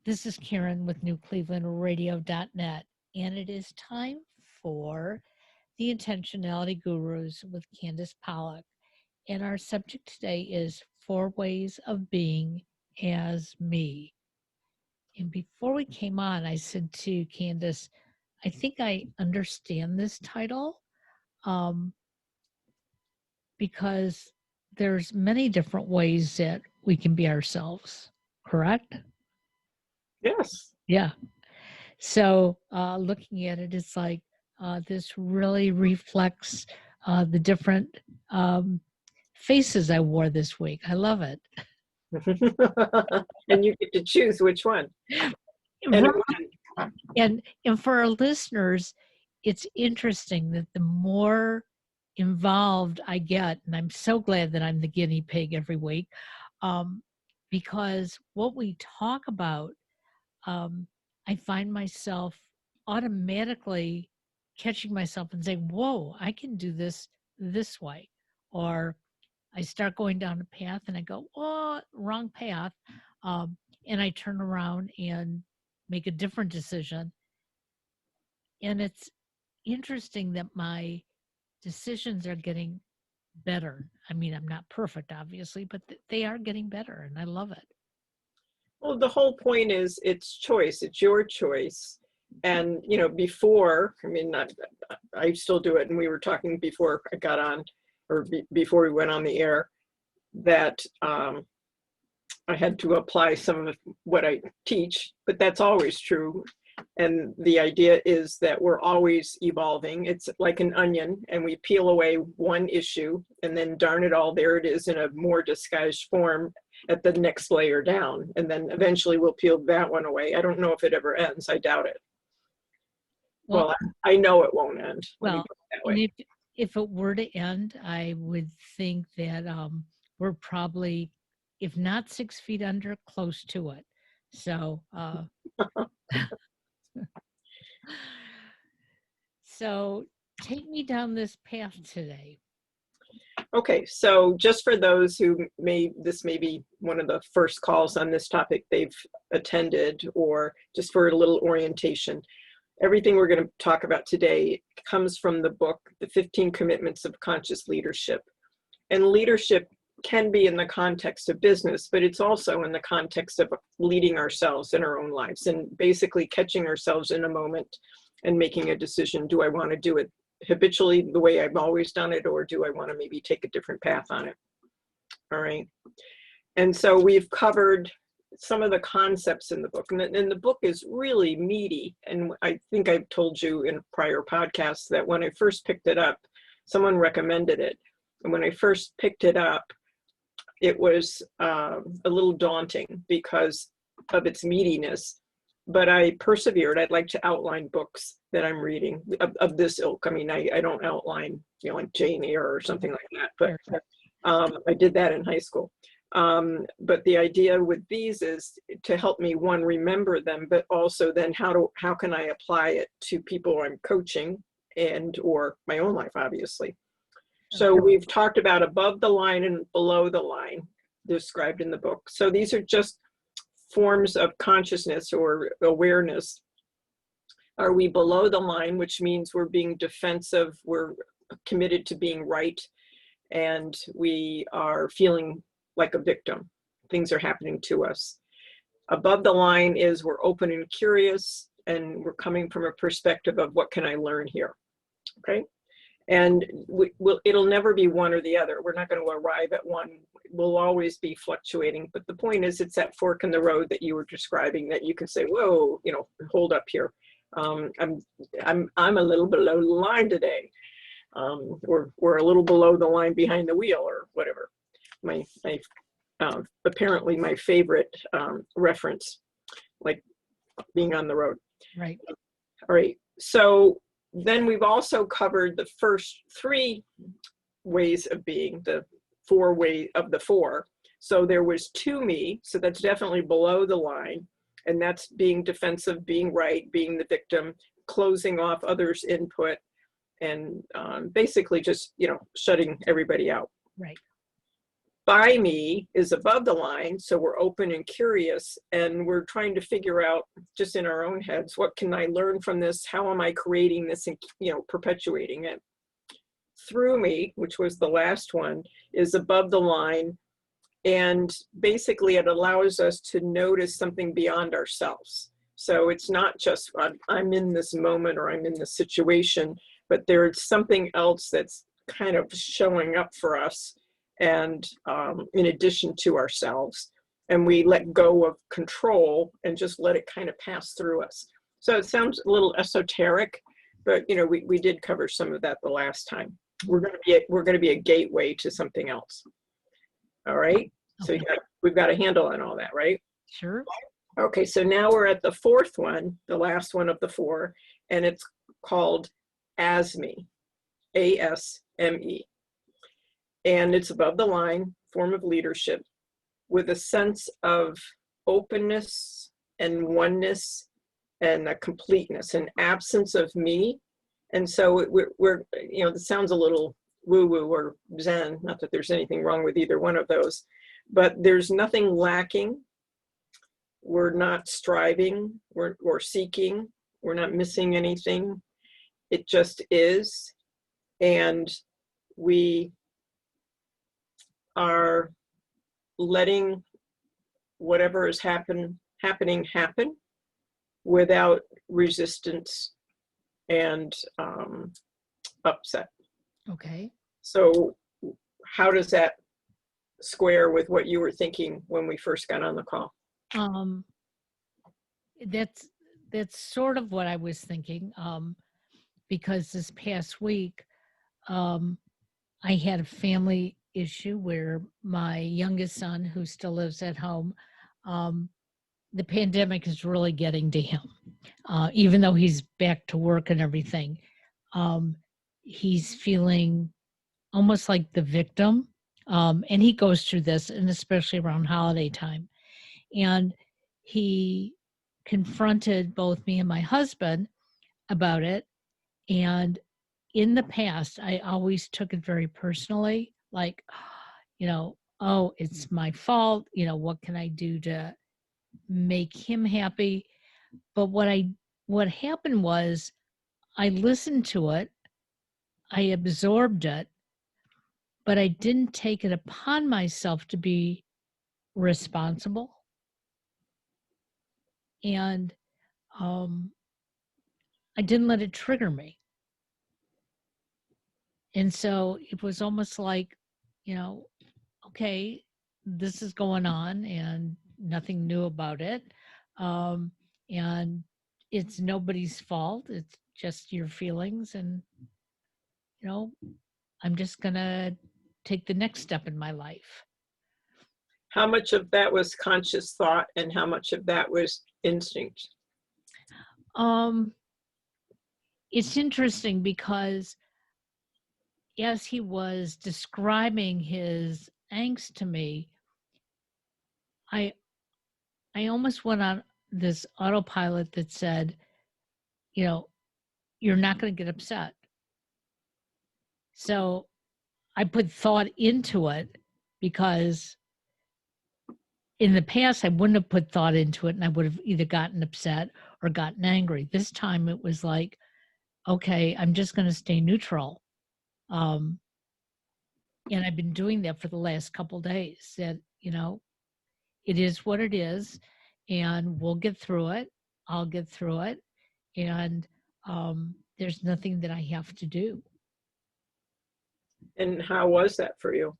This is Karen with NewClevelandRadio.net, and it is time for the Intentionality Gurus with Candace Pollock. And our subject today is 4 ways of being as me. And before we came on, I said to Candace, I think I understand this title because there's many different ways that we can be ourselves, correct? Yes. Yeah. So looking at it, it's like this really reflects the different faces I wore this week. I love it. And you get to choose which one. And for our listeners, it's interesting that the more involved I get, and I'm so glad that I'm the guinea pig every week, because what we talk about, I find myself automatically catching myself and saying, whoa, I can do this way. Or I start going down a path and I go, oh, wrong path. And I turn around and make a different decision. And it's interesting that my decisions are getting better. I mean, I'm not perfect, obviously, but they are getting better, and I love it. Well, the whole point is it's choice. It's your choice. And, you know, before, I mean, I still do it. And we were talking before I got on, or before we went on the air, that I had to apply some of what I teach, but that's always true. And the idea is that we're always evolving. It's like an onion, and we peel away one issue, and then darn it all, there it is in a more disguised form at the next layer down. And then eventually we'll peel that one away. I don't know if it ever ends. I doubt it. Well, I know it won't end. Well, and if it were to end, I would think that we're probably, if not 6 feet under, close to it. So, so take me down this path today. Okay, so just for those who this may be one of the first calls on this topic they've attended, or just for a little orientation, everything we're going to talk about today comes from the book, The 15 Commitments of Conscious Leadership. And leadership can be in the context of business, but it's also in the context of leading ourselves in our own lives and basically catching ourselves in a moment and making a decision. Do I want to do it habitually the way I've always done it, or do I want to maybe take a different path on it? All right. And so we've covered some of the concepts in the book, and the book is really meaty. And I think I've told you in prior podcasts that when I first picked it up, someone recommended it. And when I first picked it up, it was a little daunting because of its meatiness. But I persevered. I'd like to outline books that I'm reading of this ilk. I mean, I don't outline, you know, like Jane Eyre or something like that, but I did that in high school. But the idea with these is to help me, one, remember them, but also then how can I apply it to people I'm coaching and or my own life, obviously. So we've talked about above the line and below the line described in the book. So these are just forms of consciousness or awareness. Are we below the line, which means we're being defensive, we're committed to being right, and we are feeling like a victim. Things are happening to us. Above the line is we're open and curious, and we're coming from a perspective of what can I learn here, okay? And it'll never be one or the other. We're not going to arrive at one. We'll always be fluctuating. But the point is, it's that fork in the road that you were describing that you can say, whoa, you know, hold up here. I'm a little below the line today, or a little below the line behind the wheel, or whatever. Apparently my favorite reference, like being on the road. Right. All right. So then we've also covered the first 3 ways of being, the 4 ways of the 4. So there was to me, so that's definitely below the line, and that's being defensive, being right, being the victim, closing off others' input, and basically just, you know, shutting everybody out. Right. by me is above the line, so we're open and curious, and we're trying to figure out, just in our own heads, what can I learn from this? How am I creating this and, you know, perpetuating it? Through me, which was the last one, is above the line, and basically it allows us to notice something beyond ourselves. So it's not just I'm in this moment or I'm in this situation, but there's something else that's kind of showing up for us, and in addition to ourselves, and we let go of control and just let it kind of pass through us. So it sounds a little esoteric, but you know, we did cover some of that the last time. We're going to be a gateway to something else. All right. So Okay. we've got a handle on all that, right? Sure. Okay, so now we're at the fourth one, the last one of the four, and it's called ASME, ASME. And it's above the line, form of leadership, with a sense of openness and oneness and a completeness, an absence of me. And so we're you know, this sounds a little woo-woo or Zen, not that there's anything wrong with either one of those, but there's nothing lacking. We're not striving, we're seeking, we're not missing anything. It just is. And we are letting whatever is happening happen without resistance and upset. Okay. So how does that square with what you were thinking when we first got on the call? Um, that's sort of what I was thinking. Because this past week, I had a family issue where my youngest son, who still lives at home, the pandemic is really getting to him. Even though he's back to work and everything, he's feeling almost like the victim. And he goes through this, and especially around holiday time. And he confronted both me and my husband about it. And in the past, I always took it very personally, like, you know, oh, it's my fault. You know, what can I do to make him happy? But what happened was I listened to it, I absorbed it, but I didn't take it upon myself to be responsible. And I didn't let it trigger me. And so it was almost like, you know, okay, this is going on and nothing new about it. And it's nobody's fault. It's just your feelings. And, you know, I'm just going to take the next step in my life. How much of that was conscious thought and how much of that was instinct? Um, it's interesting because as he was describing his angst to me, I almost went on this autopilot that said, you know, you're not going to get upset. So I put thought into it because in the past, I wouldn't have put thought into it and I would have either gotten upset or gotten angry. This time it was like, okay, I'm just going to stay neutral. And I've been doing that for the last couple of days. That, you know, it is what it is, and we'll get through it. I'll get through it. And there's nothing that I have to do. And how was that for you?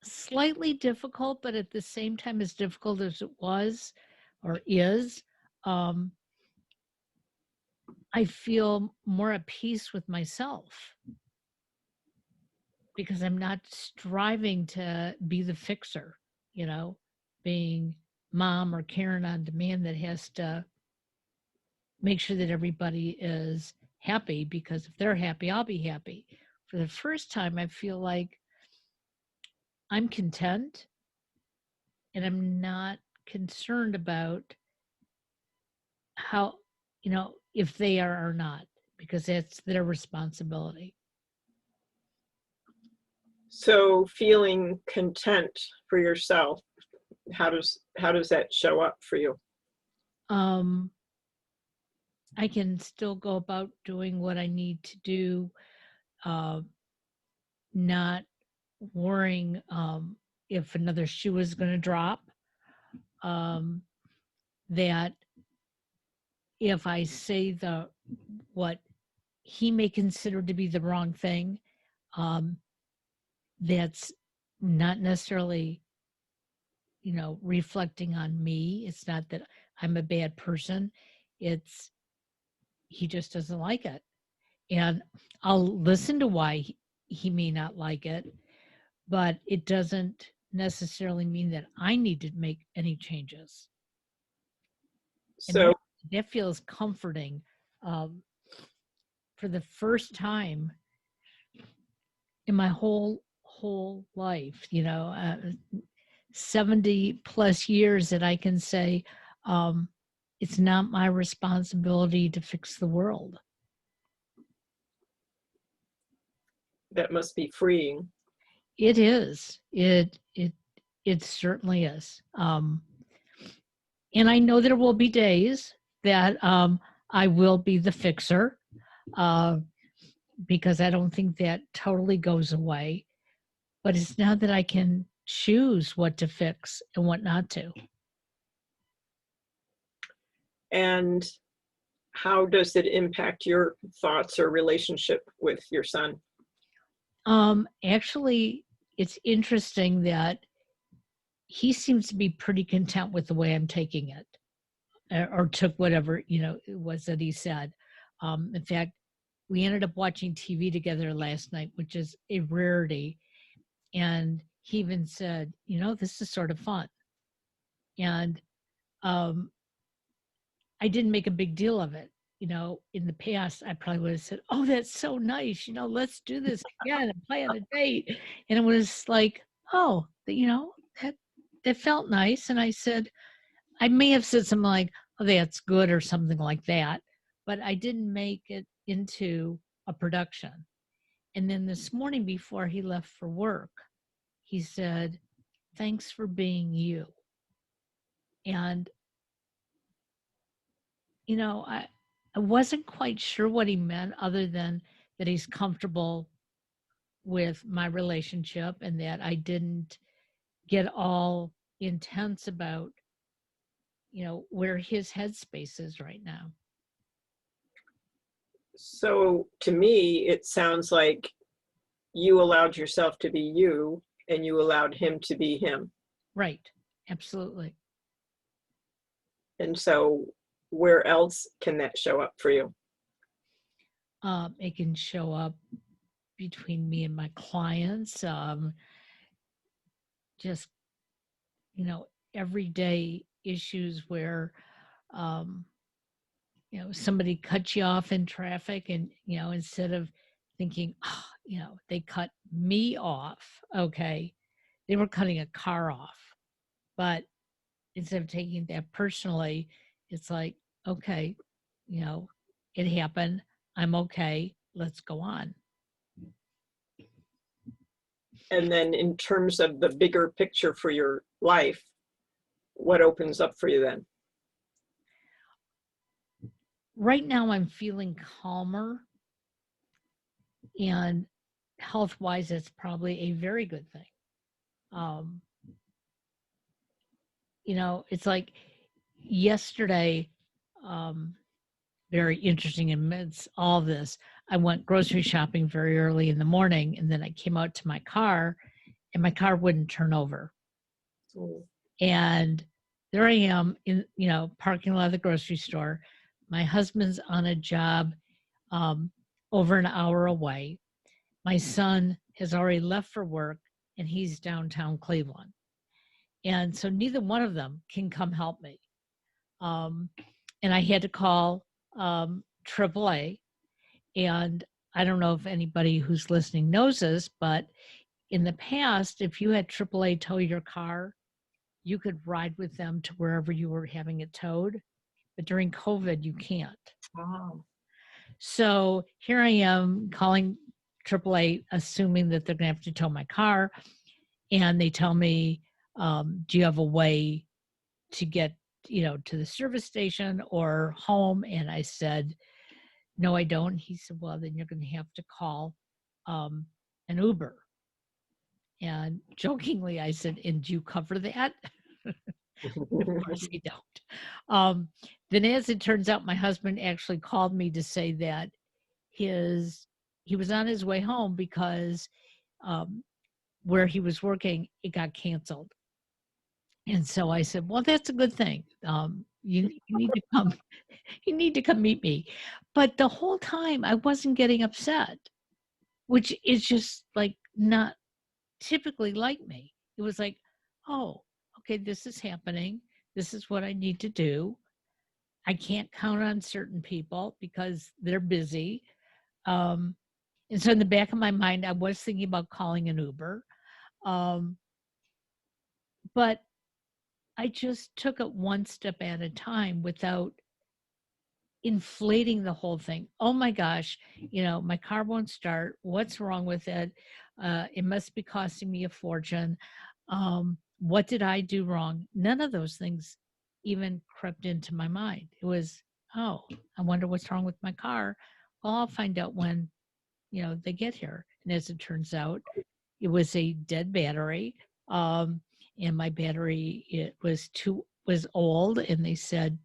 Slightly difficult, but at the same time, as difficult as it was or is, I feel more at peace with myself because I'm not striving to be the fixer, you know, being mom or Karen on demand that has to make sure that everybody is happy, because if they're happy, I'll be happy. For the first time, I feel like I'm content and I'm not concerned about how, you know, if they are or not, because that's their responsibility. So feeling content for yourself, how does that show up for you? Um, I can still go about doing what I need to do, uh, not worrying if another shoe is going to drop. Um, that if I say the what he may consider to be the wrong thing, um, that's not necessarily, reflecting on me. It's not that I'm a bad person. It's he just doesn't like it. And I'll listen to why he may not like it, but it doesn't necessarily mean that I need to make any changes. And So that feels comforting. Um, for the first time in my whole life, 70 plus years, that I can say, um, it's not my responsibility to fix the world. that must be freeing. It is. It certainly is. And I know there will be days that I will be the fixer, uh, because I don't think that totally goes away. But it's now that I can choose what to fix and what not to. And how does it impact your thoughts or relationship with your son? Actually, it's interesting that he seems to be pretty content with the way I'm taking it, or took whatever it was that he said. In fact, we ended up watching TV together last night, which is a rarity. And he even said, this is sort of fun. And um, I didn't make a big deal of it. In the past, I probably would have said, oh, that's so nice. Let's do this again and plan a date. And it was like, oh, that felt nice. And I said, I may have said something like, oh, that's good or something like that. But I didn't make it into a production. And then this morning before he left for work, he said, thanks for being you. And, I wasn't quite sure what he meant, other than that he's comfortable with my relationship and that I didn't get all intense about, where his headspace is right now. So to me, it sounds like you allowed yourself to be you and you allowed him to be him. Right. Absolutely. And so where else can that show up for you? It can show up between me and my clients. Just, everyday issues where, um, somebody cuts you off in traffic, and, instead of thinking, oh, they cut me off. Okay. They were cutting a car off. But instead of taking that personally, it's like, okay, it happened. I'm okay. Let's go on. And then in terms of the bigger picture for your life, what opens up for you then? Right now, I'm feeling calmer, and health wise, it's probably a very good thing. Um, it's like yesterday, um, very interesting amidst all this. I went grocery shopping very early in the morning, and then I came out to my car, and my car wouldn't turn over. Mm. And there I am in, parking lot of the grocery store. My husband's on a job over an hour away. My son has already left for work, and he's downtown Cleveland. And so neither one of them can come help me. And I had to call AAA. And I don't know if anybody who's listening knows this, but in the past, if you had AAA tow your car, you could ride with them to wherever you were having it towed. But during COVID, you can't. Wow. So here I am calling AAA, assuming that they're gonna have to tow my car, and they tell me, "Do you have a way to get, to the service station or home?" And I said, "No, I don't." He said, "Well, then you're gonna have to call, um, an Uber." And jokingly, I said, "And do you cover that?" And of course they don't. Then as it turns out, my husband actually called me to say that he was on his way home because, um, where he was working, it got canceled. And so I said, "Well, that's a good thing. You need to come you need to come meet me." But the whole time I wasn't getting upset, which is just like not typically like me. It was like, "Oh, okay, this is happening. This is what I need to do. I can't count on certain people because they're busy." Um, and so in the back of my mind, I was thinking about calling an Uber. Um, but I just took it one step at a time without inflating the whole thing. "Oh my gosh, my car won't start. What's wrong with it? It must be costing me a fortune. What did I do wrong?" None of those things even crept into my mind. It was, "Oh, I wonder what's wrong with my car. Well, I'll find out when, they get here." And as it turns out, it was a dead battery. Um, and my battery, it was old, and they said,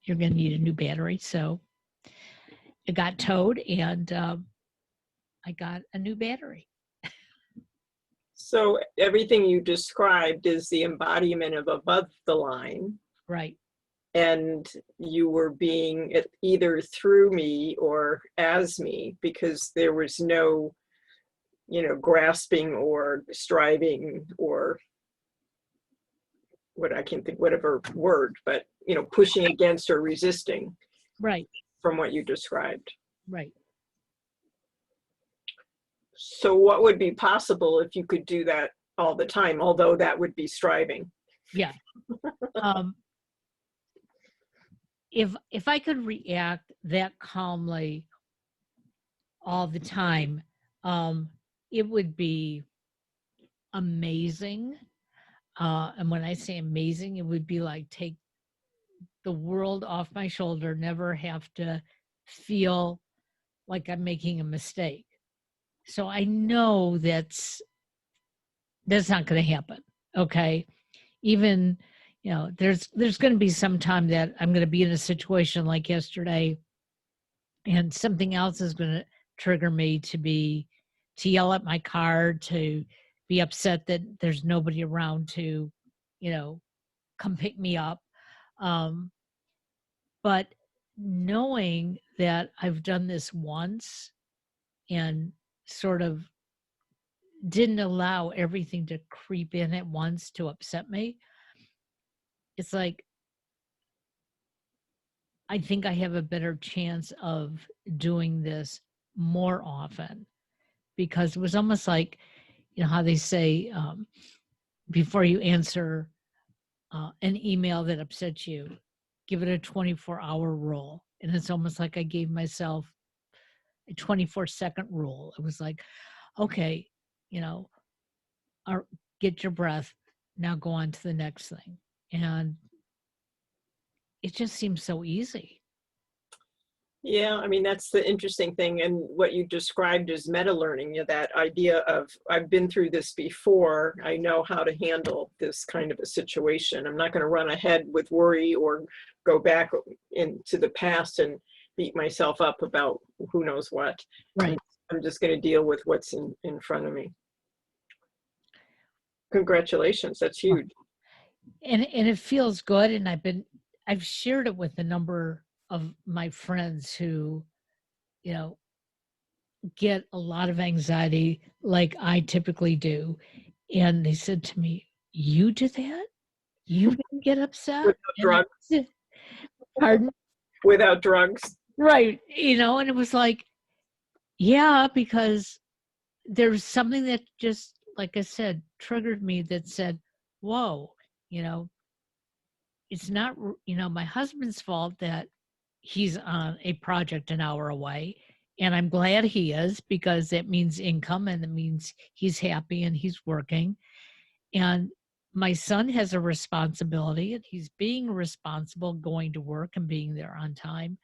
"You're going to need a new battery." So it got towed, and I got a new battery. So everything you described is the embodiment of above the line, Right. and you were being it either through me or as me, because there was no, grasping or striving or what I can't think, whatever word, but, pushing against or resisting Right. from what you described. Right. So what would be possible if you could do that all the time, although that would be striving? Yeah. Um, if I could react that calmly all the time, um, it would be amazing. And when I say amazing, it would be like take the world off my shoulder, never have to feel like I'm making a mistake. So I know that's not going to happen. Okay. Even, there's going to be some time that I'm going to be in a situation like yesterday, and something else is going to trigger me to yell at my car, to be upset that there's nobody around to, you know, come pick me up. Um, but knowing that I've done this once and sort of didn't allow everything to creep in at once to upset me, it's like I think I have a better chance of doing this more often, because it was almost like, how they say, before you answer an email that upsets you, give it a 24-hour rule. And it's almost like I gave myself a 24-second rule. It was like, okay, you know, get your breath. Now go on to the next thing. And it just seems so easy. Yeah, I mean, that's the interesting thing. And what you described as meta learning, that idea of I've been through this before, I know how to handle this kind of a situation. I'm not going to run ahead with worry or go back into the past and beat myself up about who knows what. I'm, Right. I'm just going to deal with what's in front of me. Congratulations, that's huge. And it feels good. And I've shared it with a number of my friends who, you know, get a lot of anxiety like I typically do. And they said to me, "You do that? You can get upset?" Without And I drugs, said, "Pardon?" without drugs. Right. And it was like, yeah, because there's something that just, like I said, triggered me that said, whoa, you know, it's not, my husband's fault that he's on a project an hour away. And I'm glad he is, because that means income and it means he's happy and he's working. And my son has a responsibility and he's being responsible, going to work and being there on time.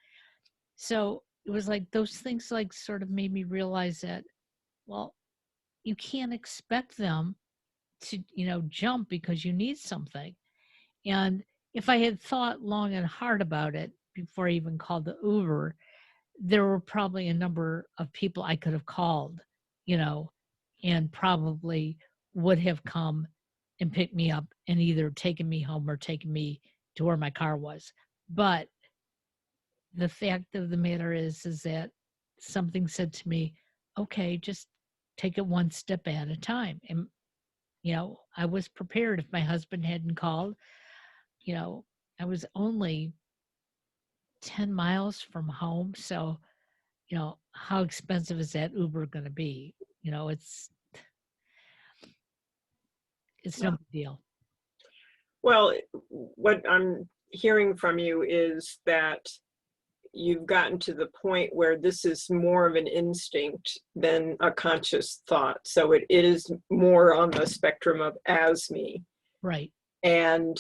So it was like those things like sort of made me realize that, well, you can't expect them to, jump because you need something. And if I had thought long and hard about it before I even called the Uber, there were probably a number of people I could have called, you know, and probably would have come and picked me up and either taken me home or taken me to where my car was. But the fact of the matter is that something said to me, okay, just take it one step at a time. And, I was prepared. If my husband hadn't called, you know, I was only 10 miles from home. So, how expensive is that Uber going to be? You know, it's no Yeah. big deal. Well, what I'm hearing from you is that you've gotten to the point where this is more of an instinct than a conscious thought. So it is more on the spectrum of as me. Right. And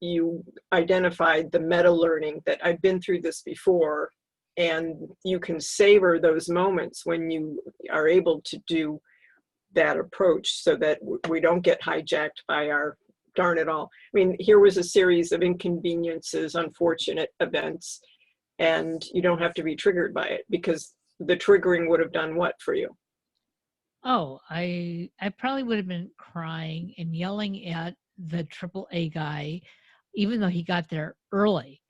you identified the meta learning that I've been through this before. And you can savor those moments when you are able to do that approach so that we don't get hijacked by our darn it all. I mean, here was a series of inconveniences, unfortunate events, and you don't have to be triggered by it, because the triggering would have done what for you? Oh, I probably would have been crying and yelling at the AAA guy, even though he got there early.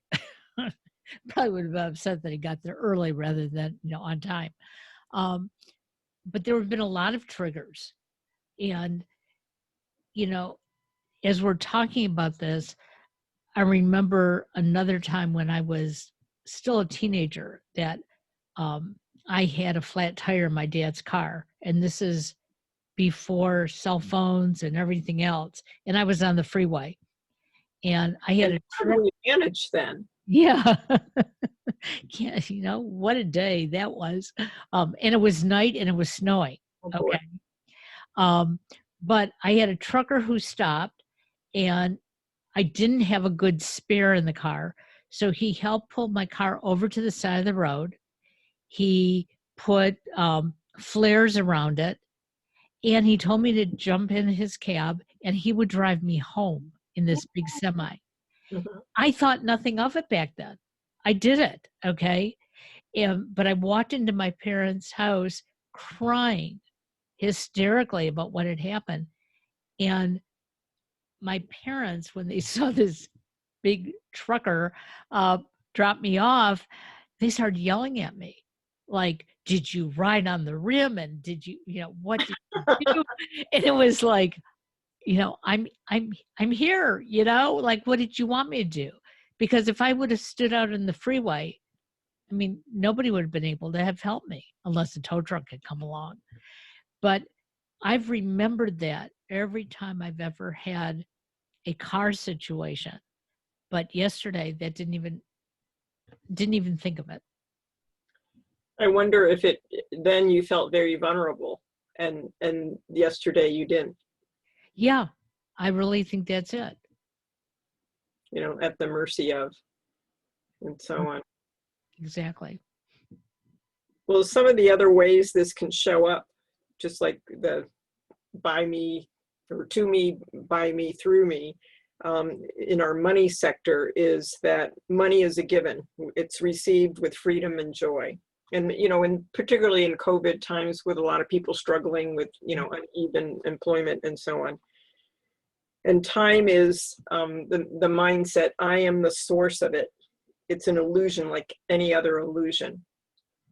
Probably would have been upset that he got there early rather than, on time. Um, but there have been a lot of triggers. And, you know, as we're talking about this, I remember another time when I was still a teenager that I had a flat tire in my dad's car. And this is before cell phones and everything else. And I was on the freeway. And I had And a how truck. do we manage then? Yeah. Yeah, what a day that was. And it was night and it was snowing. Oh boy. Okay. Um, but I had a trucker who stopped and I didn't have a good spare in the car. So he helped pull my car over to the side of the road. He put flares around it and he told me to jump in his cab and he would drive me home in this big semi. Mhm. I thought nothing of it back then. I did it. Okay. But I walked into my parents' house crying hysterically about what had happened. And my parents, when they saw this big trucker uh, drop me off, they started yelling at me. Like, did you ride on the rim? And did you, what did you do? And it was like, I'm here, like, what did you want me to do? Because if I would have stood out in the freeway, I mean, nobody would have been able to have helped me unless the tow truck had come along. But I've remembered that every time I've ever had a car situation. But yesterday, that didn't even think of it. I wonder if it then you felt very vulnerable, and yesterday you didn't, Yeah, I really think that's it. at the mercy of, and Mm, so on. exactly. Well, some of the other ways this can show up, just like the by me or to me, by me, through me, in our money sector, is that money is a given. It's received with freedom and joy. And particularly in COVID times, with a lot of people struggling with uneven employment and so on. And time is the mindset. I am the source of it. It's an illusion like any other illusion.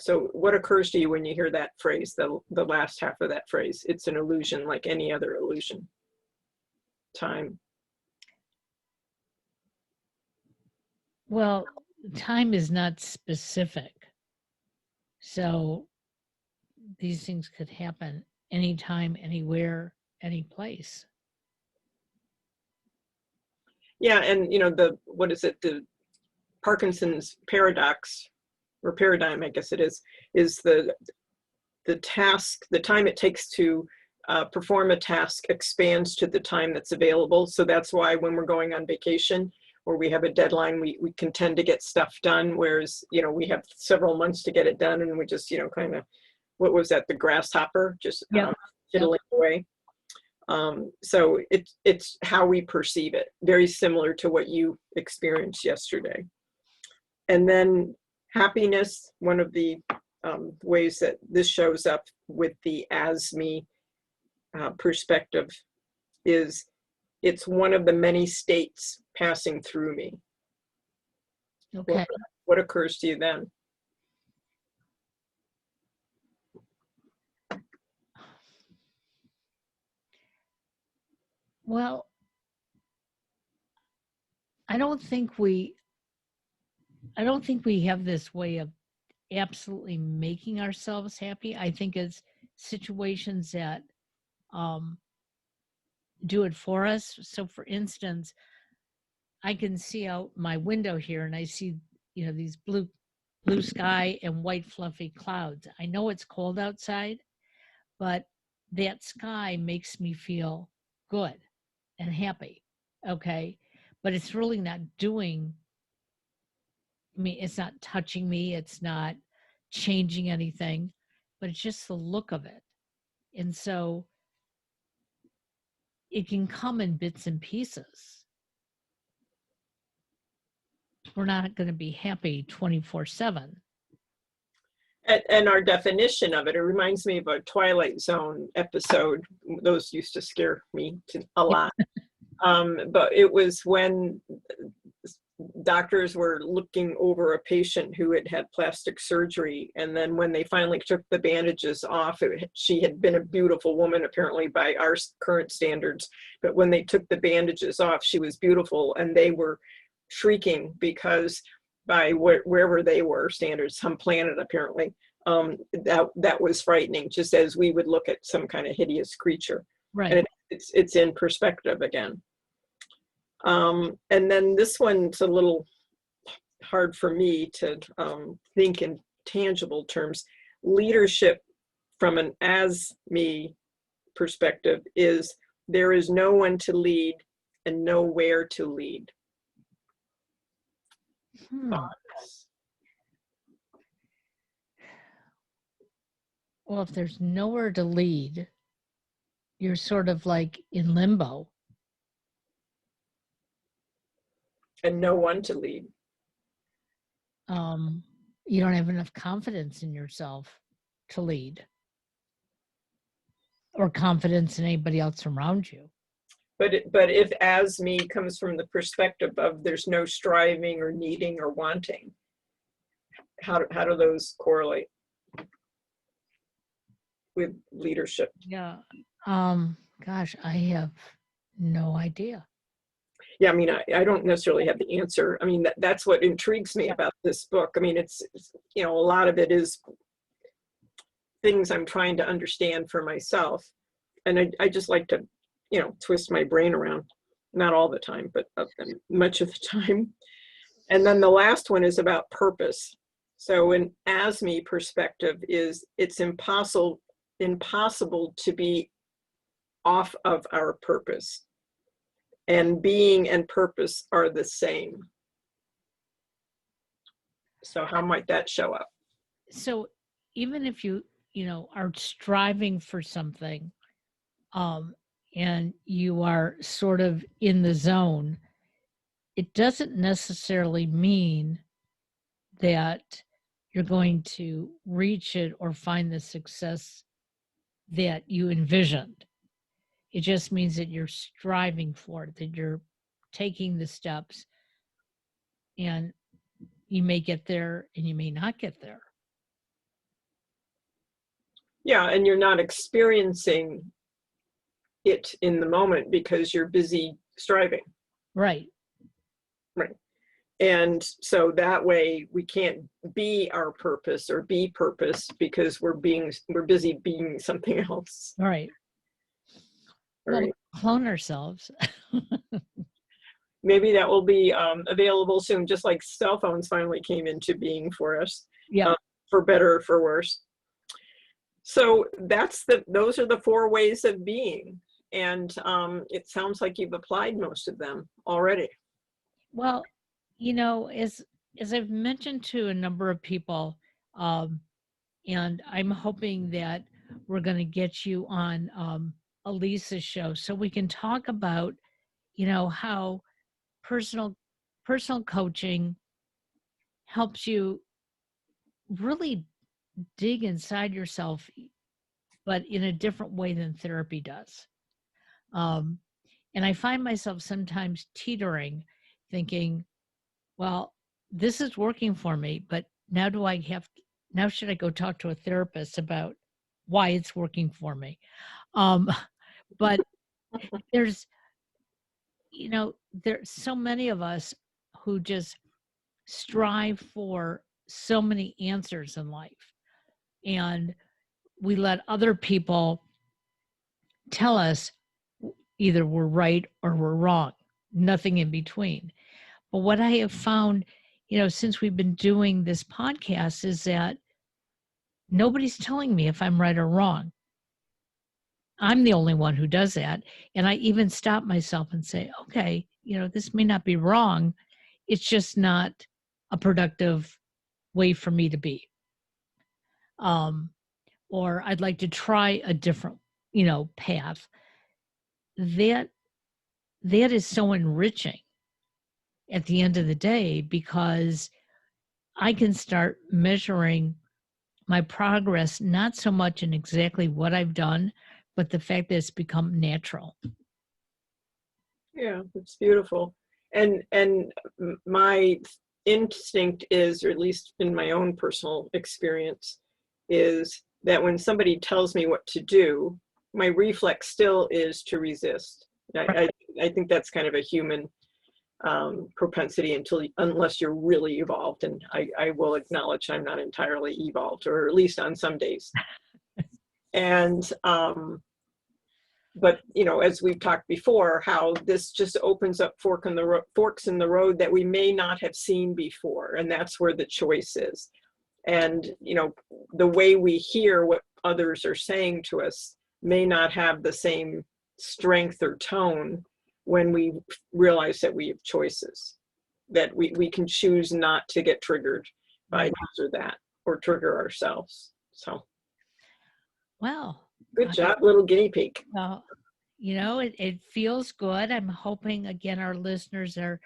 So what occurs to you when you hear that phrase, the last half of that phrase? It's an illusion like any other illusion. Time. Well, time is not specific. So these things could happen anytime, anywhere, any place. Yeah, and what is it? The Parkinson's paradox or paradigm, I guess it is the task, the time it takes to perform a task expands to the time that's available. So that's why when we're going on vacation or we have a deadline, we can tend to get stuff done, whereas, you know, we have several months to get it done, and we just, you know, kind of, what was that, the grasshopper, just Yep. fiddling away. So it's how we perceive it, very similar to what you experienced yesterday. And then happiness, one of the ways that this shows up with the as me perspective is it's one of the many states passing through me. Okay. What occurs to you then? Well, I don't think we have this way of absolutely making ourselves happy. I think it's situations that do it for us. So for instance, I can see out my window here and I see, you know, these blue sky and white fluffy clouds. I know it's cold outside, but that sky makes me feel good and happy. Okay. But it's really not doing, I mean, it's not touching me, it's not changing anything, but it's just the look of it. And so it can come in bits and pieces. We're not going to be happy 24/7. And our definition of it, it reminds me of a Twilight Zone episode. Those used to scare me a lot. But it was when doctors were looking over a patient who had had plastic surgery, and then when they finally took the bandages off, she had been a beautiful woman apparently by our current standards, but when they took the bandages off, she was beautiful, and they were shrieking because by wherever they were standards, some planet apparently, that was frightening, just as we would look at some kind of hideous creature. Right. And it's in perspective again. And then this one's a little hard for me to think in tangible terms. Leadership from an as me perspective is there is no one to lead and nowhere to lead. Well, if there's nowhere to lead, you're sort of like in limbo. And no one to lead. You don't have enough confidence in yourself to lead, or confidence in anybody else around you. But if as me comes from the perspective of there's no striving or needing or wanting, how do those correlate with leadership? Yeah. Gosh, I have no idea. Yeah, I mean, I don't necessarily have the answer. I mean, that's what intrigues me about this book. I mean, it's, you know, a lot of it is things I'm trying to understand for myself. And I just like to, you know, twist my brain around, not all the time, but much of the time. And then the last one is about purpose. So an as me perspective is it's impossible to be off of our purpose. And being and purpose are the same. So how might that show up? So even if you know, are striving for something, and you are sort of in the zone, it doesn't necessarily mean that you're going to reach it or find the success that you envisioned. It just means that you're striving for it, that you're taking the steps, and you may get there and you may not get there. Yeah, and you're not experiencing it in the moment because you're busy striving. Right. Right. And so that way we can't be our purpose or be purpose because we're busy being something else. Right. Well, Right. clone ourselves. Maybe that will be available soon, just like cell phones finally came into being for us. Yep. for better or for worse. So those are the 4 ways of being. And it sounds like you've applied most of them already. Well, as I've mentioned to a number of people, um, and I'm hoping that we're going to get you on Elisa's show so we can talk about, how personal personal coaching helps you really dig inside yourself, but in a different way than therapy does. Um, and I find myself sometimes teetering, thinking, well, this is working for me, but now should I go talk to a therapist about why it's working for me? Um, but there's, there's so many of us who just strive for so many answers in life. And we let other people tell us either we're right or we're wrong, nothing in between. But what I have found, since we've been doing this podcast is that nobody's telling me if I'm right or wrong. I'm the only one who does that. And I even stop myself and say, okay, this may not be wrong. It's just not a productive way for me to be. Or I'd like to try a different, path. That that is so enriching at the end of the day because I can start measuring my progress not so much in exactly what I've done, but the fact that it's become natural. Yeah, it's beautiful. And my instinct is, or at least in my own personal experience, is that when somebody tells me what to do, my reflex still is to resist. I think that's kind of a human propensity unless you're really evolved. And I will acknowledge I'm not entirely evolved, or at least on some days. And but as we've talked before, how this just opens up forks in the road that we may not have seen before, and that's where the choice is. And the way we hear what others are saying to us may not have the same strength or tone when we realize that we have choices, that we can choose not to get triggered by this or that, or trigger ourselves. So Well, good job, little guinea pig. well, it feels good. I'm hoping again our listeners are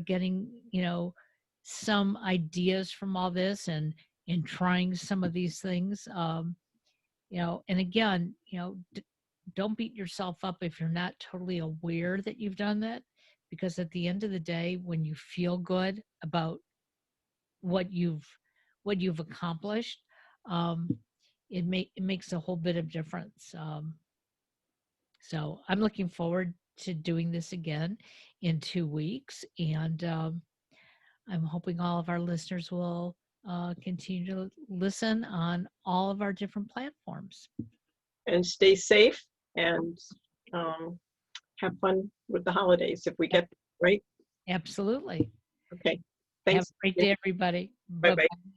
getting, some ideas from all this and trying some of these things. And again, don't beat yourself up if you're not totally aware that you've done that, because at the end of the day, when you feel good about what you've accomplished, um, it makes a whole bit of difference. So I'm looking forward to doing this again in 2 weeks, and I'm hoping all of our listeners will continue to listen on all of our different platforms. And stay safe, and have fun with the holidays if we get right. Absolutely. Okay. Have Thanks. a great day, everybody. Bye Bye bye. bye.